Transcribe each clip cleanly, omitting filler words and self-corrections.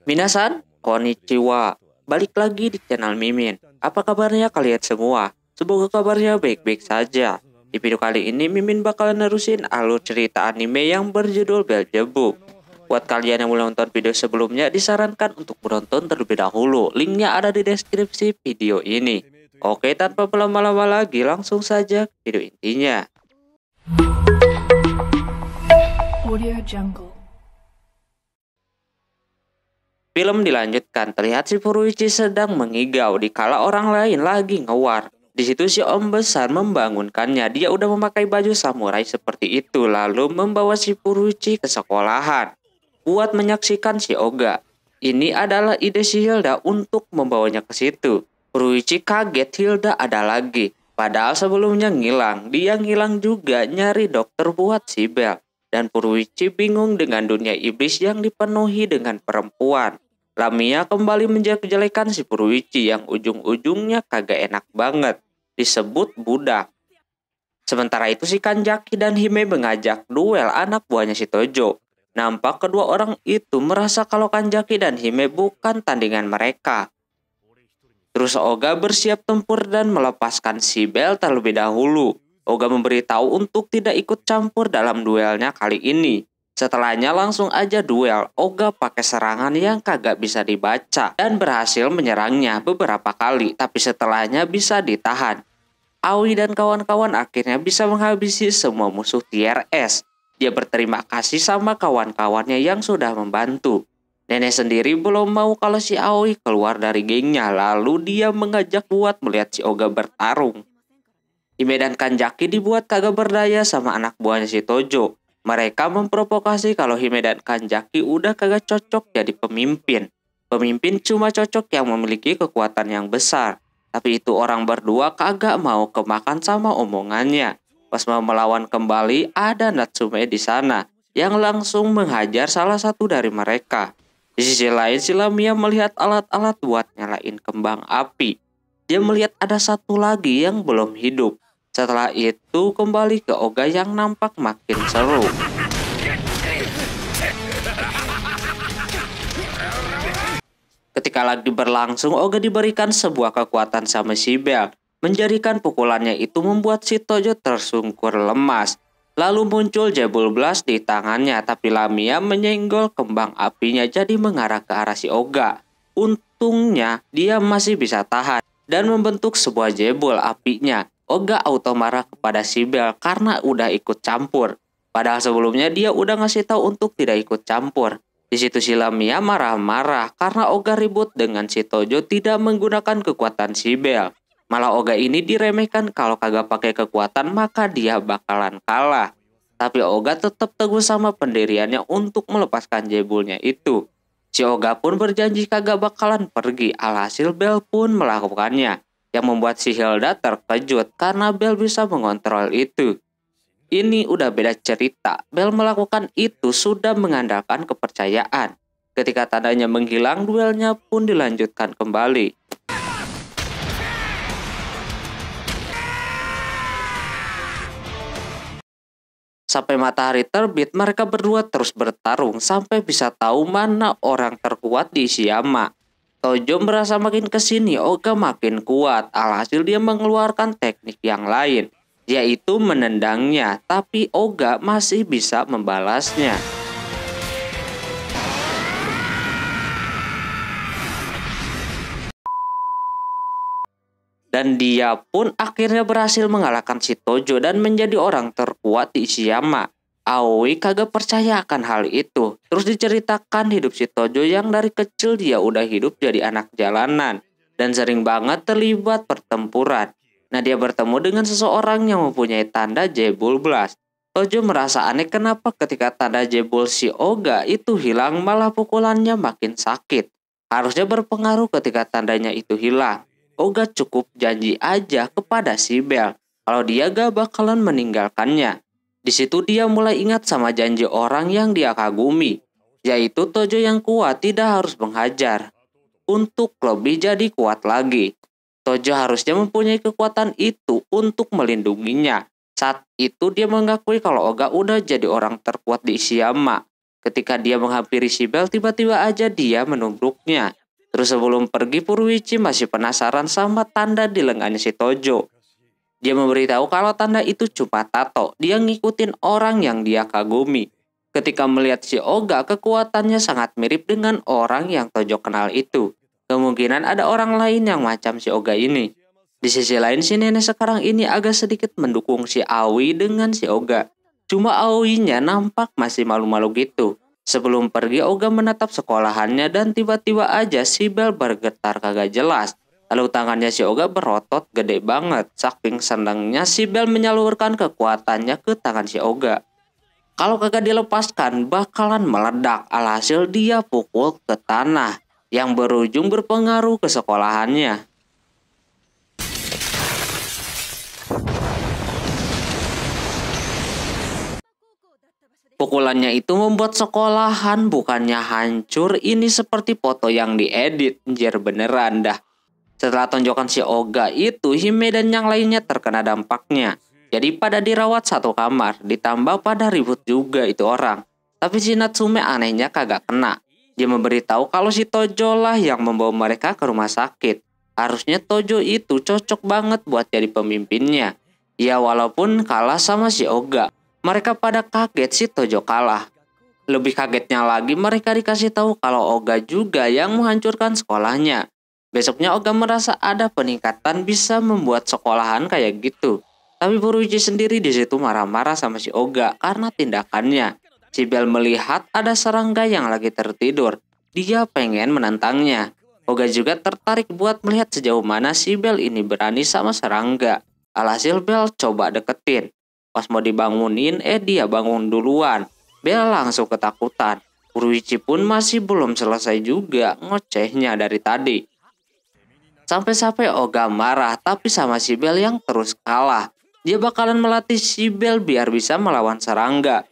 Minasan, konnichiwa. Balik lagi di channel Mimin. Apa kabarnya kalian semua? Semoga kabarnya baik-baik saja. Di video kali ini Mimin bakalan nerusin alur cerita anime yang berjudul Beelzebub. Buat kalian yang belum nonton video sebelumnya, disarankan untuk menonton terlebih dahulu. Linknya ada di deskripsi video ini. Oke, tanpa berlama-lama lagi, langsung saja ke video intinya. Audio Jungle. Film dilanjutkan, terlihat si Furuichi sedang mengigau dikala orang lain lagi ngewar. Di situ si om besar membangunkannya. Dia udah memakai baju samurai seperti itu, lalu membawa si Furuichi ke sekolahan buat menyaksikan si Oga. Ini adalah ide si Hilda untuk membawanya ke situ. Furuichi kaget Hilda ada lagi. Padahal sebelumnya ngilang. Dia ngilang juga nyari dokter buat si Bel. Dan Furuichi bingung dengan dunia iblis yang dipenuhi dengan perempuan. Lamia kembali menjelek-jelekan si Furuichi yang ujung-ujungnya kagak enak banget, disebut budak. Sementara itu si Kanjaki dan Hime mengajak duel anak buahnya si Tojo. Nampak kedua orang itu merasa kalau Kanjaki dan Hime bukan tandingan mereka. Terus Oga bersiap tempur dan melepaskan si Bel terlebih dahulu. Oga memberitahu untuk tidak ikut campur dalam duelnya kali ini. Setelahnya langsung aja duel. Oga pakai serangan yang kagak bisa dibaca dan berhasil menyerangnya beberapa kali, tapi setelahnya bisa ditahan. Aoi dan kawan-kawan akhirnya bisa menghabisi semua musuh TRS. Dia berterima kasih sama kawan-kawannya yang sudah membantu. Nenek sendiri belum mau kalau si Aoi keluar dari gengnya, lalu dia mengajak buat melihat si Oga bertarung. Hime dan Kanjaki dibuat kagak berdaya sama anak buahnya si Tojo. Mereka memprovokasi kalau Hime dan Kanjaki udah kagak cocok jadi pemimpin. Pemimpin cuma cocok yang memiliki kekuatan yang besar. Tapi itu orang berdua kagak mau kemakan sama omongannya. Pas mau melawan kembali, ada Natsume di sana yang langsung menghajar salah satu dari mereka. Di sisi lain, si Lamia melihat alat-alat buat nyalain kembang api. Dia melihat ada satu lagi yang belum hidup. Setelah itu kembali ke Oga yang nampak makin seru. Ketika lagi berlangsung, Oga diberikan sebuah kekuatan sama si Bel. Menjadikan pukulannya itu membuat si Tojo tersungkur lemas. Lalu muncul Jebul Blast di tangannya, tapi Lamia menyenggol kembang apinya jadi mengarah ke arah si Oga. Untungnya dia masih bisa tahan dan membentuk sebuah jebol apinya. Oga auto marah kepada si Bel karena udah ikut campur. Padahal sebelumnya dia udah ngasih tahu untuk tidak ikut campur. Di situ si Lamia marah-marah karena Oga ribut dengan si Tojo tidak menggunakan kekuatan si Bel. Malah Oga ini diremehkan kalau kagak pakai kekuatan maka dia bakalan kalah. Tapi Oga tetap teguh sama pendiriannya untuk melepaskan jebulnya itu. Si Oga pun berjanji kagak bakalan pergi, alhasil Bel pun melakukannya. Yang membuat si Hilda terkejut karena Bel bisa mengontrol itu. Ini udah beda cerita. Bel melakukan itu sudah mengandalkan kepercayaan. Ketika tandanya menghilang, duelnya pun dilanjutkan kembali. Sampai matahari terbit, mereka berdua terus bertarung sampai bisa tahu mana orang terkuat di Ishiyama. Tojo merasa makin kesini Oga makin kuat, alhasil dia mengeluarkan teknik yang lain, yaitu menendangnya, tapi Oga masih bisa membalasnya. Dan dia pun akhirnya berhasil mengalahkan si Tojo dan menjadi orang terkuat di Ishiyama. Aoi kagak percaya akan hal itu. Terus diceritakan hidup si Tojo yang dari kecil dia udah hidup jadi anak jalanan dan sering banget terlibat pertempuran. Nah, dia bertemu dengan seseorang yang mempunyai tanda Jebul Blast. Tojo merasa aneh kenapa ketika tanda Jebul si Oga itu hilang malah pukulannya makin sakit. Harusnya berpengaruh ketika tandanya itu hilang. Oga cukup janji aja kepada si Bel kalau dia gak bakalan meninggalkannya. Di situ dia mulai ingat sama janji orang yang dia kagumi, yaitu Tojo yang kuat tidak harus menghajar. Untuk lebih jadi kuat lagi, Tojo harusnya mempunyai kekuatan itu untuk melindunginya. Saat itu dia mengakui kalau Oga udah jadi orang terkuat di Ishiyama. Ketika dia menghampiri si Bell, tiba-tiba aja dia menubruknya. Terus sebelum pergi, Furuichi masih penasaran sama tanda di lengannya si Tojo. Dia memberitahu kalau tanda itu cuma tato. Dia ngikutin orang yang dia kagumi. Ketika melihat si Oga, kekuatannya sangat mirip dengan orang yang Tojo kenal itu. Kemungkinan ada orang lain yang macam si Oga ini. Di sisi lain, si nenek sekarang ini agak sedikit mendukung si Aoi dengan si Oga. Cuma Aoi-nya nampak masih malu-malu gitu. Sebelum pergi, Oga menatap sekolahannya dan tiba-tiba aja si Bell bergetar kagak jelas. Lalu tangannya si Oga berotot gede banget. Saking senangnya si Bell menyalurkan kekuatannya ke tangan si Oga. Kalau kagak dilepaskan bakalan meledak. Alhasil dia pukul ke tanah yang berujung berpengaruh ke sekolahannya. Pukulannya itu membuat sekolahan bukannya hancur, ini seperti foto yang diedit. Anjir beneran dah. Setelah tonjokan si Oga itu, Hime dan yang lainnya terkena dampaknya. Jadi pada dirawat satu kamar, ditambah pada ribut juga itu orang. Tapi si Natsume anehnya kagak kena. Dia memberitahu kalau si Tojo lah yang membawa mereka ke rumah sakit. Harusnya Tojo itu cocok banget buat jadi pemimpinnya. Ya walaupun kalah sama si Oga. Mereka pada kaget si Tojo kalah. Lebih kagetnya lagi mereka dikasih tahu kalau Oga juga yang menghancurkan sekolahnya. Besoknya Oga merasa ada peningkatan bisa membuat sekolahan kayak gitu. Tapi Furuichi sendiri di situ marah-marah sama si Oga karena tindakannya. Si Bell melihat ada serangga yang lagi tertidur. Dia pengen menantangnya. Oga juga tertarik buat melihat sejauh mana si Bell ini berani sama serangga. Alhasil Bell coba deketin. Pas mau dibangunin, dia bangun duluan. Bell langsung ketakutan. Furuichi pun masih belum selesai juga ngocehnya dari tadi. Sampai-sampai Oga marah tapi sama si Bell yang terus kalah. Dia bakalan melatih si Bell biar bisa melawan serangga.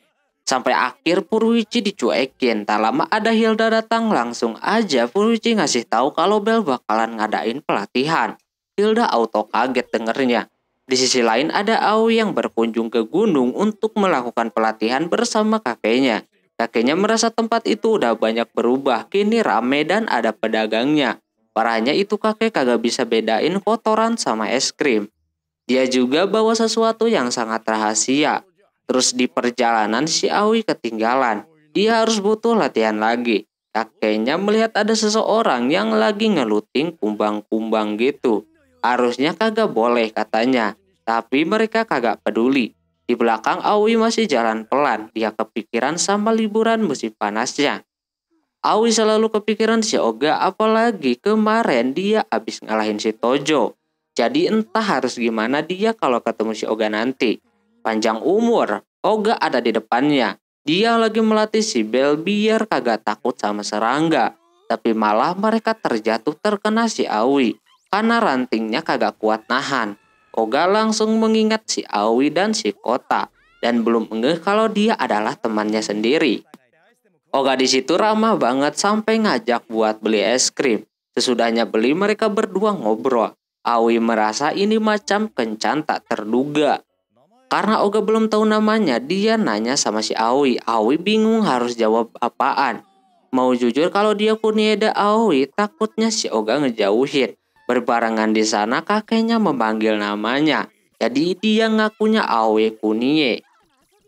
Sampai akhir Furuichi dicuekin. Tak lama ada Hilda datang, langsung aja Furuichi ngasih tahu kalau Bell bakalan ngadain pelatihan. Hilda auto kaget dengernya. Di sisi lain ada Aoi yang berkunjung ke gunung untuk melakukan pelatihan bersama kakeknya. Kakeknya merasa tempat itu udah banyak berubah, kini rame dan ada pedagangnya. Parahnya itu kakek kagak bisa bedain kotoran sama es krim. Dia juga bawa sesuatu yang sangat rahasia. Terus di perjalanan si Aoi ketinggalan. Dia harus butuh latihan lagi. Kakeknya melihat ada seseorang yang lagi ngeluting kumbang-kumbang gitu. Harusnya kagak boleh katanya. Tapi mereka kagak peduli. Di belakang Aoi masih jalan pelan. Dia kepikiran sama liburan musim panasnya. Aoi selalu kepikiran si Oga, apalagi kemarin dia abis ngalahin si Tojo. Jadi entah harus gimana dia kalau ketemu si Oga nanti. Panjang umur, Oga ada di depannya. Dia lagi melatih si Bell biar kagak takut sama serangga. Tapi malah mereka terjatuh terkena si Aoi. Karena rantingnya kagak kuat nahan. Oga langsung mengingat si Aoi dan si Kota. Dan belum ngeh kalau dia adalah temannya sendiri. Oga di situ ramah banget sampai ngajak buat beli es krim. Sesudahnya beli mereka berdua ngobrol. Aoi merasa ini macam kencan tak terduga. Karena Oga belum tahu namanya, dia nanya sama si Aoi. Aoi bingung harus jawab apaan. Mau jujur kalau dia Kunieda Aoi, takutnya si Oga ngejauhin. Berbarengan di sana kakeknya memanggil namanya. Jadi dia ngakunya Aoi Kunie.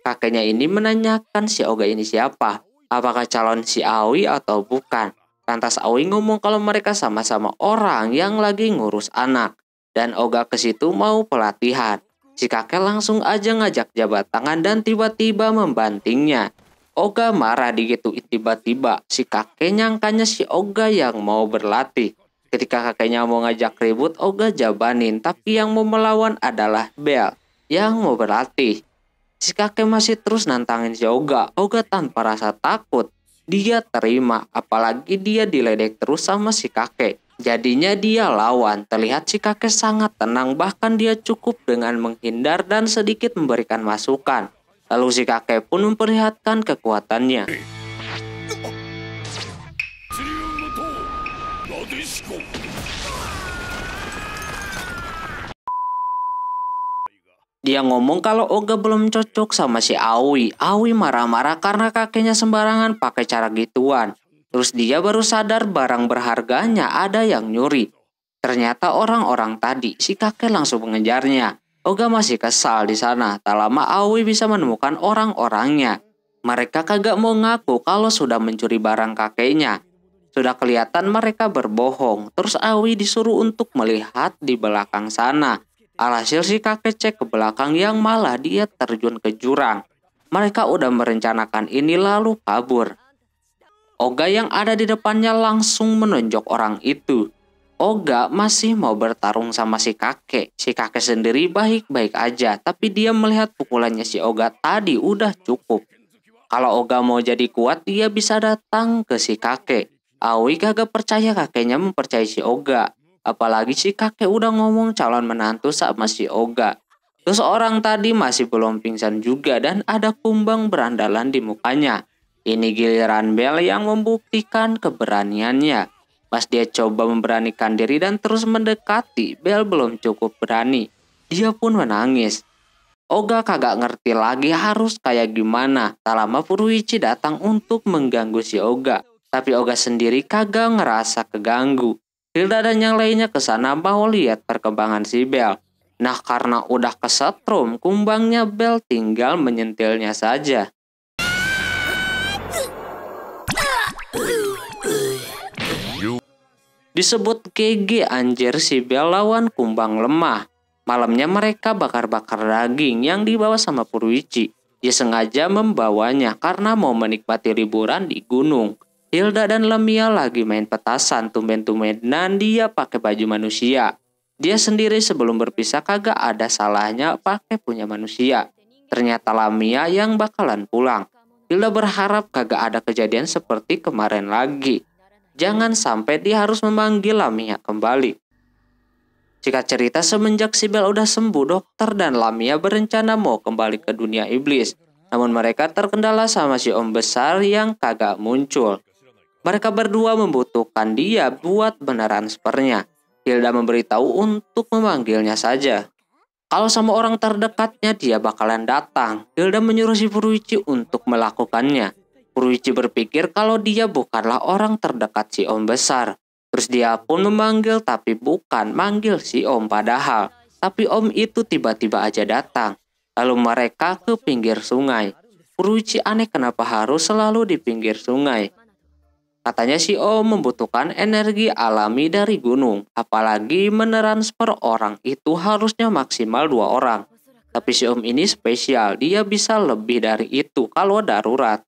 Kakeknya ini menanyakan si Oga ini siapa. Apakah calon si Aoi atau bukan? Lantas Aoi ngomong kalau mereka sama-sama orang yang lagi ngurus anak. Dan Oga ke situ mau pelatihan. Si kakek langsung aja ngajak jabat tangan dan tiba-tiba membantingnya. Oga marah digituin tiba-tiba. Si kakek nyangkanya si Oga yang mau berlatih. Ketika kakeknya mau ngajak ribut, Oga jabanin. Tapi yang mau melawan adalah Bell yang mau berlatih. Si kakek masih terus nantangin si Oga. Oga tanpa rasa takut. Dia terima, apalagi dia diledek terus sama si kakek. Jadinya dia lawan. Terlihat si kakek sangat tenang, bahkan dia cukup dengan menghindar dan sedikit memberikan masukan. Lalu si kakek pun memperlihatkan kekuatannya. Dia ngomong kalau Oga belum cocok sama si Aoi. Aoi marah-marah karena kakeknya sembarangan pakai cara gituan. Terus dia baru sadar barang berharganya ada yang nyuri. Ternyata orang-orang tadi, si kakek langsung mengejarnya. Oga masih kesal di sana. Tak lama Aoi bisa menemukan orang-orangnya. Mereka kagak mau ngaku kalau sudah mencuri barang kakeknya. Sudah kelihatan mereka berbohong. Terus Aoi disuruh untuk melihat di belakang sana. Alhasil si kakek cek ke belakang yang malah dia terjun ke jurang. Mereka udah merencanakan ini lalu kabur. Oga yang ada di depannya langsung menonjok orang itu. Oga masih mau bertarung sama si kakek. Si kakek sendiri baik-baik aja, tapi dia melihat pukulannya si Oga tadi udah cukup. Kalau Oga mau jadi kuat, dia bisa datang ke si kakek. Aoi kagak percaya kakeknya mempercayai si Oga. Apalagi si kakek udah ngomong calon menantu sama si Oga. Terus orang tadi masih belum pingsan juga dan ada kumbang berandalan di mukanya. Ini giliran Bel yang membuktikan keberaniannya. Pas dia coba memberanikan diri dan terus mendekati, Bel belum cukup berani. Dia pun menangis. Oga kagak ngerti lagi harus kayak gimana. Tak lama Furuichi datang untuk mengganggu si Oga. Tapi Oga sendiri kagak ngerasa keganggu. Hilda dan yang lainnya kesana mau lihat perkembangan si Bel. Nah karena udah kesetrum, kumbangnya Bel tinggal menyentilnya saja. Disebut GG anjir si Bel lawan kumbang lemah. Malamnya mereka bakar-bakar daging yang dibawa sama Furuichi. Dia sengaja membawanya karena mau menikmati liburan di gunung. Hilda dan Lemia lagi main petasan, tumben-tumbenan dia pakai baju manusia. Dia sendiri sebelum berpisah kagak ada salahnya pakai punya manusia. Ternyata Lamia yang bakalan pulang. Hilda berharap kagak ada kejadian seperti kemarin lagi. Jangan sampai dia harus memanggil Lamia kembali. Singkat cerita, semenjak si Bel udah sembuh, dokter dan Lamia berencana mau kembali ke dunia iblis. Namun mereka terkendala sama si om besar yang kagak muncul. Mereka berdua membutuhkan dia buat metransfernya. Hilda memberitahu untuk memanggilnya saja. Kalau sama orang terdekatnya dia bakalan datang. Hilda menyuruh si Furuichi untuk melakukannya. Furuichi berpikir kalau dia bukanlah orang terdekat si om besar. Terus dia pun memanggil tapi bukan manggil si om padahal. Tapi om itu tiba-tiba aja datang. Lalu mereka ke pinggir sungai. Furuichi aneh kenapa harus selalu di pinggir sungai. Katanya si om membutuhkan energi alami dari gunung. Apalagi mentransfer orang itu harusnya maksimal 2 orang. Tapi si om ini spesial, dia bisa lebih dari itu kalau darurat.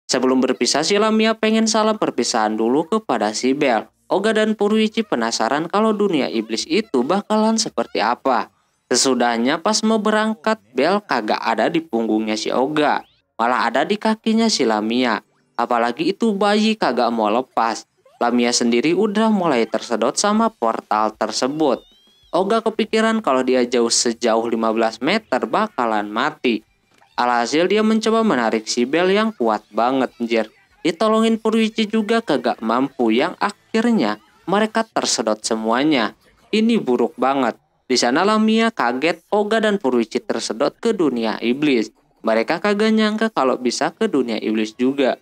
Sebelum berpisah si Lamia pengen salam perpisahan dulu kepada si Bel. Oga dan Furuichi penasaran kalau dunia iblis itu bakalan seperti apa. Sesudahnya pas mau berangkat, Bel kagak ada di punggungnya si Oga. Malah ada di kakinya si Lamia. Apalagi itu bayi kagak mau lepas. Lamia sendiri udah mulai tersedot sama portal tersebut. Oga kepikiran kalau dia sejauh 15 meter bakalan mati. Alhasil dia mencoba menarik si Bel yang kuat banget anjir. Ditolongin Furuichi juga kagak mampu yang akhirnya mereka tersedot semuanya. Ini buruk banget. Di sana Lamia kaget Oga dan Furuichi tersedot ke dunia iblis. Mereka kagak nyangka kalau bisa ke dunia iblis juga.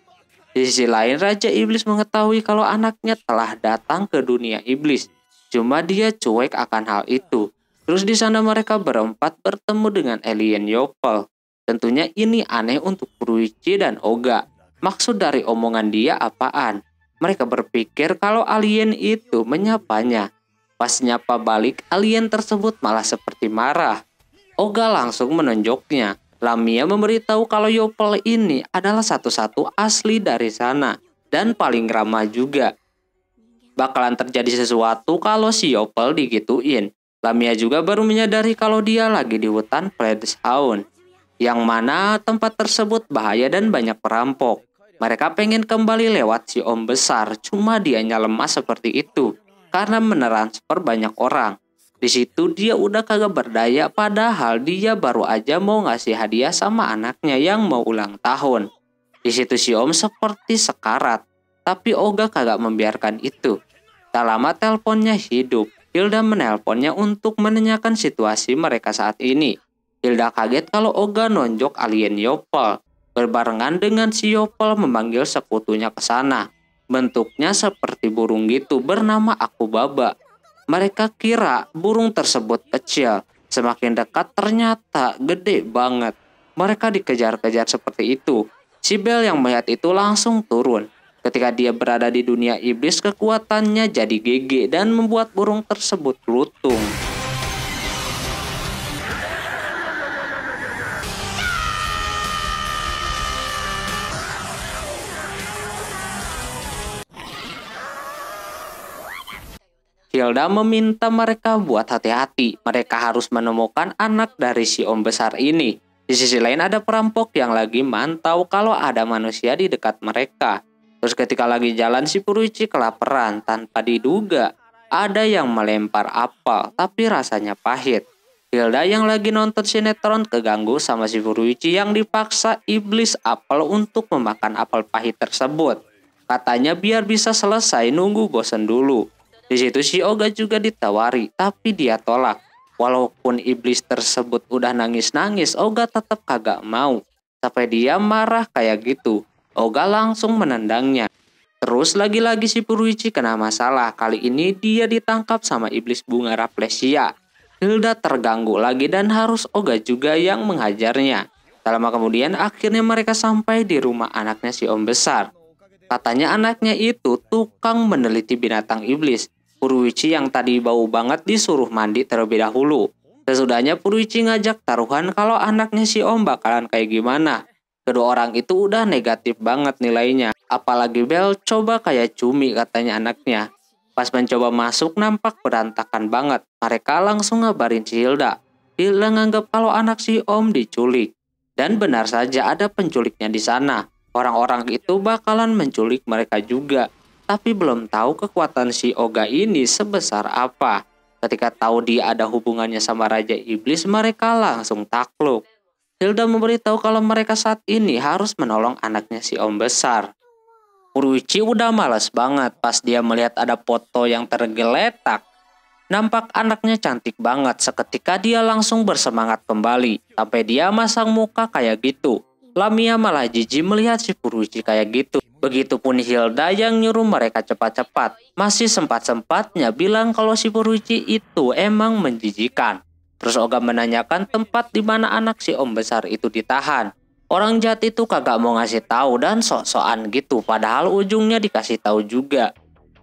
Di sisi lain, Raja Iblis mengetahui kalau anaknya telah datang ke dunia iblis. Cuma dia cuek akan hal itu. Terus di sana mereka berempat bertemu dengan alien Yopel. Tentunya ini aneh untuk Furuichi dan Oga. Maksud dari omongan dia apaan? Mereka berpikir kalau alien itu menyapanya. Pas nyapa balik, alien tersebut malah seperti marah. Oga langsung menunjuknya. Lamia memberitahu kalau Yopel ini adalah satu-satu asli dari sana dan paling ramah juga. Bakalan terjadi sesuatu kalau si Yopel digituin. Lamia juga baru menyadari kalau dia lagi di hutan Fledshausen, yang mana tempat tersebut bahaya dan banyak perampok. Mereka pengen kembali lewat si om besar, cuma dianya lemah seperti itu karena mentransfer banyak orang. Di situ dia udah kagak berdaya padahal dia baru aja mau ngasih hadiah sama anaknya yang mau ulang tahun. Di situ si om seperti sekarat, tapi Oga kagak membiarkan itu. Tak lama teleponnya hidup. Hilda menelponnya untuk menanyakan situasi mereka saat ini. Hilda kaget kalau Oga nonjok alien Yopel. Berbarengan dengan si Yopel memanggil sekutunya ke sana. Bentuknya seperti burung gitu bernama Akubaba. Mereka kira burung tersebut kecil. Semakin dekat ternyata gede banget. Mereka dikejar-kejar seperti itu. Si Bel yang melihat itu langsung turun. Ketika dia berada di dunia iblis, kekuatannya jadi GG dan membuat burung tersebut lutung. Hilda meminta mereka buat hati-hati. Mereka harus menemukan anak dari si om besar ini. Di sisi lain ada perampok yang lagi mantau kalau ada manusia di dekat mereka. Terus ketika lagi jalan si Furuichi kelaparan tanpa diduga. Ada yang melempar apel tapi rasanya pahit. Hilda yang lagi nonton sinetron keganggu sama si Furuichi yang dipaksa iblis apel untuk memakan apel pahit tersebut. Katanya biar bisa selesai nunggu bosen dulu. Di situ si Oga juga ditawari tapi dia tolak. Walaupun iblis tersebut udah nangis-nangis, Oga tetap kagak mau. Sampai dia marah kayak gitu. Oga langsung menendangnya. Terus lagi-lagi si Furuichi kena masalah. Kali ini dia ditangkap sama iblis bunga Rafflesia. Hilda terganggu lagi dan harus Oga juga yang menghajarnya. Tak lama kemudian akhirnya mereka sampai di rumah anaknya si om besar. Katanya anaknya itu tukang meneliti binatang iblis. Furuichi yang tadi bau banget disuruh mandi terlebih dahulu. Sesudahnya Furuichi ngajak taruhan kalau anaknya si om bakalan kayak gimana. Kedua orang itu udah negatif banget nilainya. Apalagi Bel coba kayak cumi katanya anaknya. Pas mencoba masuk nampak berantakan banget. Mereka langsung ngabarin si Hilda. Hilda nganggap kalau anak si om diculik. Dan benar saja ada penculiknya di sana. Orang-orang itu bakalan menculik mereka juga. Tapi belum tahu kekuatan si Oga ini sebesar apa. Ketika tahu dia ada hubungannya sama Raja Iblis, mereka langsung takluk. Hilda memberitahu kalau mereka saat ini harus menolong anaknya si om besar. Furuichi udah malas banget pas dia melihat ada foto yang tergeletak. Nampak anaknya cantik banget, seketika dia langsung bersemangat kembali. Sampai dia masang muka kayak gitu. Lamia malah jijik melihat si Furuichi kayak gitu. Begitupun Hilda yang nyuruh mereka cepat-cepat. Masih sempat-sempatnya bilang kalau si Furuichi itu emang menjijikan. Terus Oga menanyakan tempat di mana anak si om besar itu ditahan. Orang jahat itu kagak mau ngasih tahu dan sok-sokan gitu, padahal ujungnya dikasih tahu juga.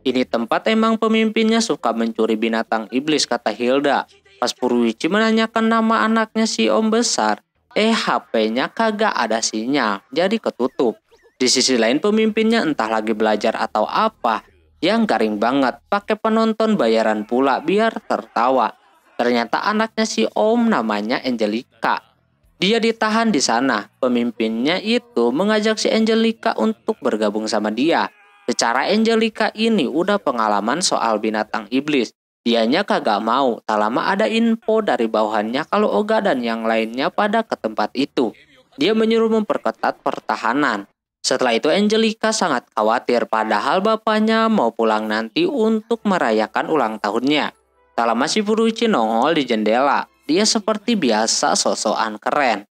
Ini tempat emang pemimpinnya suka mencuri binatang iblis, kata Hilda. Pas Furuichi menanyakan nama anaknya si om besar, HP-nya kagak ada sinyal, jadi ketutup. Di sisi lain pemimpinnya entah lagi belajar atau apa, yang garing banget, pakai penonton bayaran pula biar tertawa. Ternyata anaknya si om namanya Angelica. Dia ditahan di sana. Pemimpinnya itu mengajak si Angelica untuk bergabung sama dia. Secara Angelica ini udah pengalaman soal binatang iblis. Dianya kagak mau. Tak lama ada info dari bawahannya kalau Oga dan yang lainnya pada ke tempat itu. Dia menyuruh memperketat pertahanan. Setelah itu Angelica sangat khawatir padahal bapaknya mau pulang nanti untuk merayakan ulang tahunnya. Tak lama si Furuichi nongol di jendela. Dia seperti biasa sosokan keren.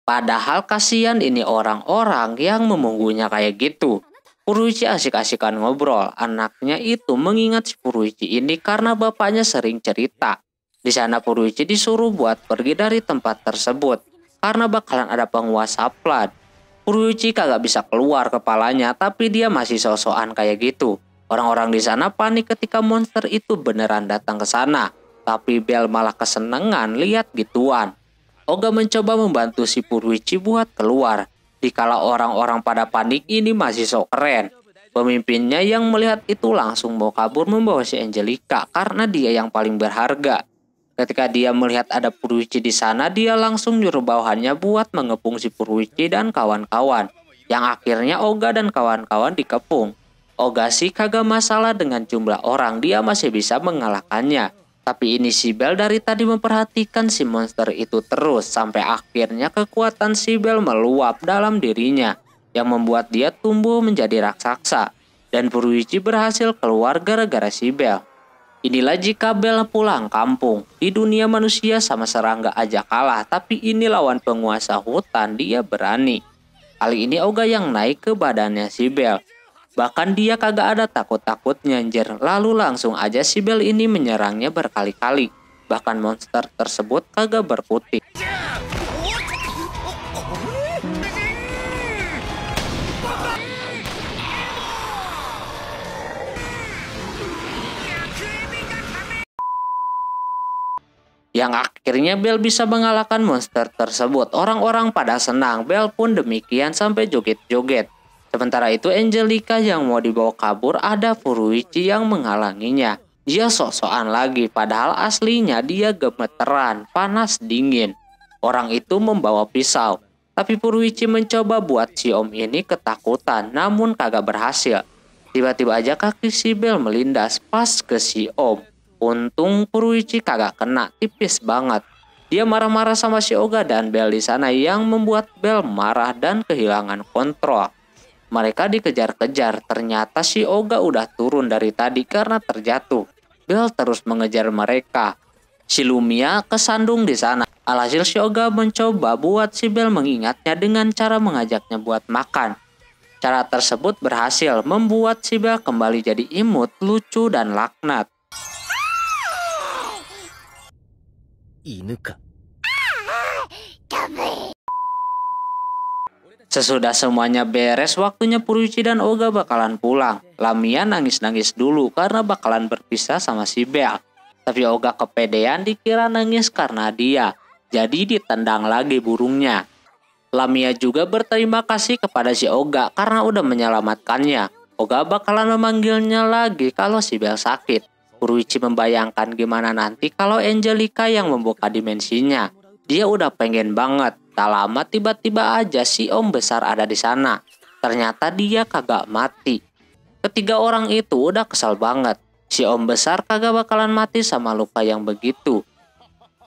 Padahal kasihan ini orang-orang yang memunggunya kayak gitu. Furuichi asik-asikan ngobrol. Anaknya itu mengingat si Furuichi ini karena bapaknya sering cerita. Di sana Furuichi disuruh buat pergi dari tempat tersebut. Karena bakalan ada penguasa Flood. Furuichi kagak bisa keluar kepalanya tapi dia masih sosokan kayak gitu. Orang-orang di sana panik ketika monster itu beneran datang ke sana. Tapi Bel malah kesenangan lihat gituan. Oga mencoba membantu si Furuichi buat keluar. Dikala orang-orang pada panik ini masih sok keren. Pemimpinnya yang melihat itu langsung mau kabur membawa si Angelica karena dia yang paling berharga. Ketika dia melihat ada Furuichi di sana, dia langsung nyuruh bawahannya buat mengepung si Furuichi dan kawan-kawan. Yang akhirnya Oga dan kawan-kawan dikepung. Oga sih kagak masalah dengan jumlah orang, dia masih bisa mengalahkannya. Tapi ini si Bel dari tadi memperhatikan si monster itu terus sampai akhirnya kekuatan si Bel meluap dalam dirinya yang membuat dia tumbuh menjadi raksasa. Dan Furuichi berhasil keluar gara-gara si Bel. Inilah jika Bel pulang kampung. Di dunia manusia sama serangga aja kalah, tapi ini lawan penguasa hutan dia berani. Kali ini Oga yang naik ke badannya si Bel. Bahkan dia kagak ada takut-takutnya anjir. Lalu langsung aja si Bel ini menyerangnya berkali-kali. Bahkan monster tersebut kagak berkutik. Yang akhirnya Bel bisa mengalahkan monster tersebut. Orang-orang pada senang, Bel pun demikian sampai joget-joget. Sementara itu Angelica yang mau dibawa kabur, ada Furuichi yang menghalanginya. Dia sok-sokan lagi, padahal aslinya dia gemeteran, panas dingin. Orang itu membawa pisau, tapi Furuichi mencoba buat si om ini ketakutan, namun kagak berhasil. Tiba-tiba aja kaki si Bel melindas pas ke si om. Untung Furuichi kagak kena, tipis banget. Dia marah-marah sama si Oga dan Bel di sana yang membuat Bel marah dan kehilangan kontrol. Mereka dikejar-kejar, ternyata si Oga udah turun dari tadi karena terjatuh. Bel terus mengejar mereka. Si Lumia kesandung di sana. Alhasil si Oga mencoba buat si Bel mengingatnya dengan cara mengajaknya buat makan. Cara tersebut berhasil membuat si Bel kembali jadi imut, lucu, dan laknat. Sesudah semuanya beres, waktunya Furuichi dan Oga bakalan pulang. Lamia nangis-nangis dulu karena bakalan berpisah sama si Bel. Tapi Oga kepedean dikira nangis karena dia, jadi ditendang lagi burungnya. Lamia juga berterima kasih kepada si Oga karena udah menyelamatkannya. Oga bakalan memanggilnya lagi kalau si Bel sakit. Furuichi membayangkan gimana nanti kalau Angelica yang membuka dimensinya. Dia udah pengen banget. Tak lama tiba-tiba aja si om besar ada di sana. Ternyata dia kagak mati. Ketiga orang itu udah kesal banget. Si om besar kagak bakalan mati sama luka yang begitu.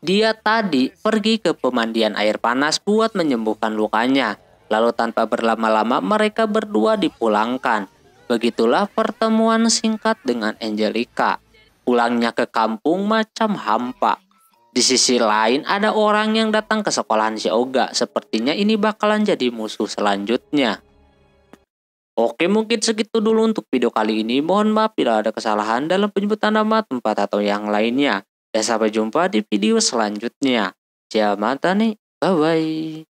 Dia tadi pergi ke pemandian air panas buat menyembuhkan lukanya. Lalu tanpa berlama-lama mereka berdua dipulangkan. Begitulah pertemuan singkat dengan Angelica. Pulangnya ke kampung macam hampa. Di sisi lain ada orang yang datang ke sekolahan si Oga. Sepertinya ini bakalan jadi musuh selanjutnya. Oke, mungkin segitu dulu untuk video kali ini. Mohon maaf bila ada kesalahan dalam penyebutan nama, tempat, atau yang lainnya. Dan sampai jumpa di video selanjutnya. Ciao mata nih. Bye-bye.